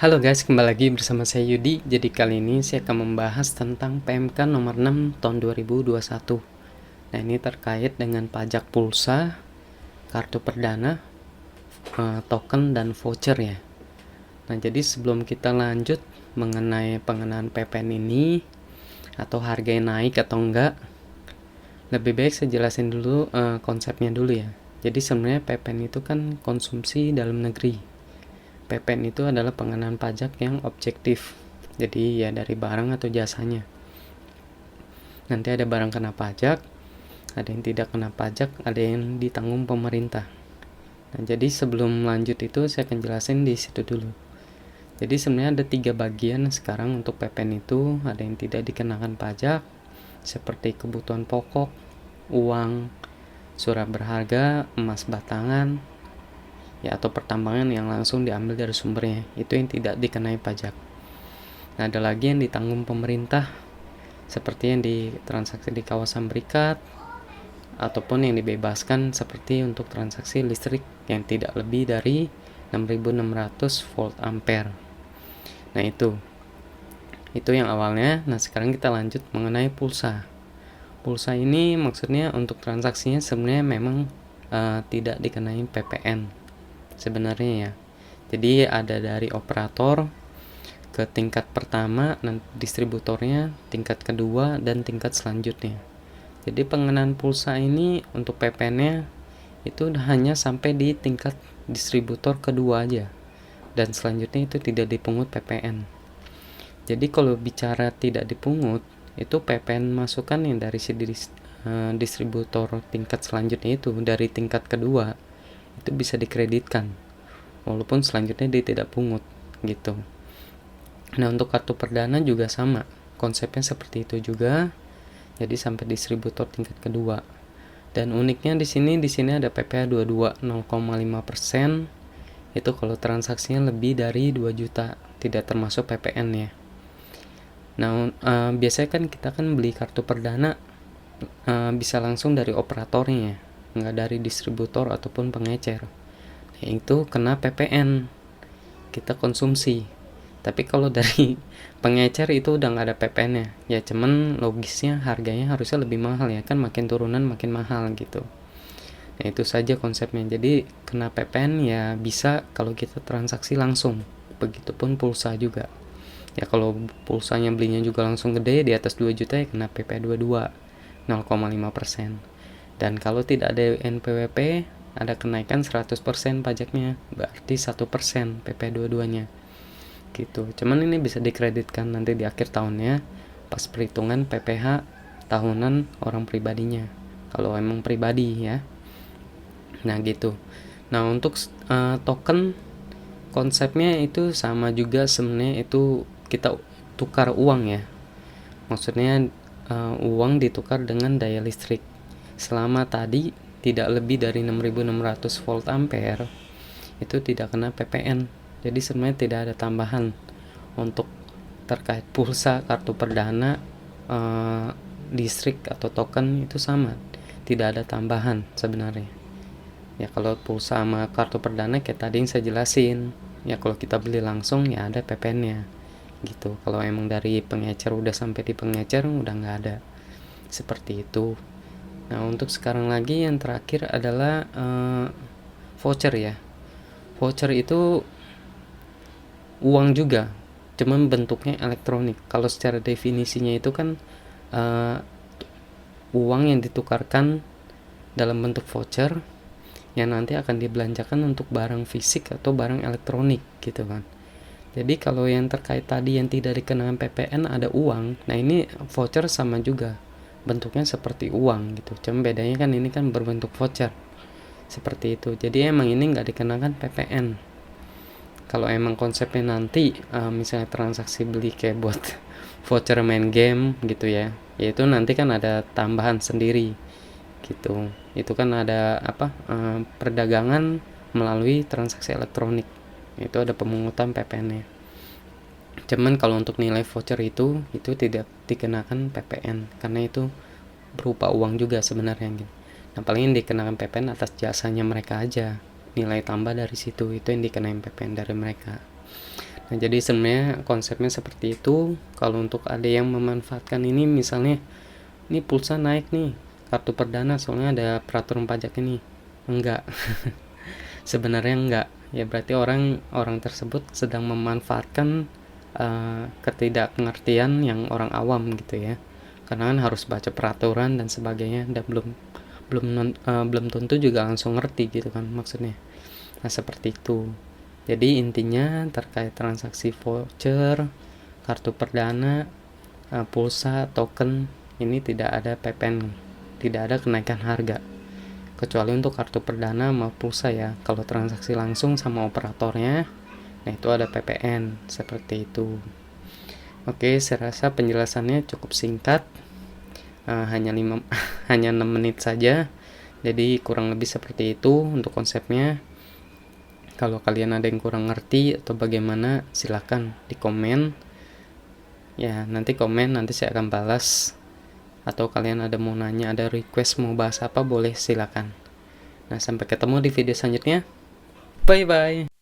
Halo guys, kembali lagi bersama saya Yudi. Jadi kali ini saya akan membahas tentang PMK nomor 6 tahun 2021. Nah, ini terkait dengan pajak pulsa, kartu perdana, token dan voucher ya. Nah, jadi sebelum kita lanjut mengenai pengenaan PPN ini atau harganya naik atau enggak, lebih baik saya jelasin dulu konsepnya dulu ya. Jadi sebenarnya PPN itu kan konsumsi dalam negeri. PPN itu adalah pengenaan pajak yang objektif. Jadi ya dari barang atau jasanya. Nanti ada barang kena pajak, ada yang tidak kena pajak, ada yang ditanggung pemerintah. Nah, jadi sebelum lanjut itu saya akan jelasin di situ dulu. Jadi sebenarnya ada 3 bagian sekarang untuk PPN itu. Ada yang tidak dikenakan pajak, seperti kebutuhan pokok, uang, surat berharga, emas batangan, ya atau pertambangan yang langsung diambil dari sumbernya, itu yang tidak dikenai pajak. Nah, ada lagi yang ditanggung pemerintah, seperti yang ditransaksi di kawasan berikat, ataupun yang dibebaskan seperti untuk transaksi listrik yang tidak lebih dari 6600 volt ampere. Nah, itu yang awalnya. Nah, sekarang kita lanjut mengenai pulsa. Pulsa ini maksudnya untuk transaksinya sebenarnya memang tidak dikenai PPN sebenarnya ya. Jadi ada dari operator ke tingkat pertama, distributornya, tingkat kedua, dan tingkat selanjutnya. Jadi pengenaan pulsa ini untuk PPN-nya itu hanya sampai di tingkat distributor kedua aja, dan selanjutnya itu tidak dipungut PPN. Jadi kalau bicara tidak dipungut, itu PPN masukan yang dari si distributor tingkat selanjutnya itu, dari tingkat kedua, itu bisa dikreditkan walaupun selanjutnya dia tidak pungut gitu. Nah, untuk kartu perdana juga sama, konsepnya seperti itu juga. Jadi sampai distributor tingkat kedua. Dan uniknya di sini ada PPh 22 0,5%. Itu kalau transaksinya lebih dari 2 juta, tidak termasuk PPN ya. Nah, biasanya kan kita kan beli kartu perdana bisa langsung dari operatornya, nggak dari distributor ataupun pengecer. Nah, itu kena PPN, kita konsumsi. Tapi kalau dari pengecer itu udah nggak ada PPN-nya. Ya cuman logisnya harganya harusnya lebih mahal ya, kan makin turunan makin mahal gitu. Nah, itu saja konsepnya. Jadi kena PPN ya bisa kalau kita transaksi langsung. Begitupun pulsa juga. Ya kalau pulsanya belinya juga langsung gede di atas 2 juta ya kena PP 22 0,5%. Dan kalau tidak ada NPWP ada kenaikan 100% pajaknya, berarti 1% PP 22-nya. Gitu. Cuman ini bisa dikreditkan nanti di akhir tahunnya pas perhitungan PPh tahunan orang pribadinya. Kalau emang pribadi ya. Nah, gitu. Nah, untuk token konsepnya itu sama juga sebenarnya, itu kita tukar uang ya. Maksudnya uang ditukar dengan daya listrik. Selama tadi tidak lebih dari 6600 volt ampere, itu tidak kena PPN. Jadi sebenarnya tidak ada tambahan untuk terkait pulsa, kartu perdana, listrik atau token itu sama. Tidak ada tambahan sebenarnya. Ya kalau pulsa sama kartu perdana kayak tadi yang saya jelasin, ya kalau kita beli langsung ya ada PPN-nya gitu. Kalau emang dari pengecer udah sampai di pengecer udah nggak ada, seperti itu. Nah, untuk sekarang lagi yang terakhir adalah voucher ya. Voucher itu uang juga, cuman bentuknya elektronik. Kalau secara definisinya itu kan uang yang ditukarkan dalam bentuk voucher yang nanti akan dibelanjakan untuk barang fisik atau barang elektronik gitu kan. Jadi kalau yang terkait tadi yang tidak dikenakan PPN ada uang, nah ini voucher sama juga, bentuknya seperti uang gitu, cuma bedanya kan ini kan berbentuk voucher seperti itu. Jadi emang ini nggak dikenakan PPN. Kalau emang konsepnya nanti misalnya transaksi beli kayak buat voucher main game gitu ya, yaitu nanti kan ada tambahan sendiri gitu. Itu kan ada perdagangan melalui transaksi elektronik, itu ada pemungutan PPN-nya. Cuman kalau untuk nilai voucher itu tidak dikenakan PPN karena itu berupa uang juga sebenarnya gitu. Nah, paling yang dikenakan PPN atas jasanya mereka aja, nilai tambah dari situ itu yang dikenain PPN dari mereka. Nah, jadi sebenarnya konsepnya seperti itu. Kalau untuk ada yang memanfaatkan ini, misalnya ini pulsa naik nih kartu perdana soalnya ada peraturan pajak ini, enggak. Sebenarnya enggak, ya berarti orang tersebut sedang memanfaatkan ketidakpengertian yang orang awam gitu ya, karena kan harus baca peraturan dan sebagainya, dan belum tentu juga langsung ngerti gitu kan maksudnya. Nah, seperti itu. Jadi intinya terkait transaksi voucher, kartu perdana, pulsa, token, ini tidak ada PPN, tidak ada kenaikan harga. Kecuali untuk kartu perdana sama pulsa ya. Kalau transaksi langsung sama operatornya, nah itu ada PPN, seperti itu. Oke, saya rasa penjelasannya cukup singkat. Hanya 6 menit saja. Jadi kurang lebih seperti itu untuk konsepnya. Kalau kalian ada yang kurang ngerti atau bagaimana, silahkan di komen. Ya, nanti komen, nanti saya akan balas. Atau kalian ada mau nanya, ada request mau bahas apa, boleh silakan. Nah, sampai ketemu di video selanjutnya. Bye-bye.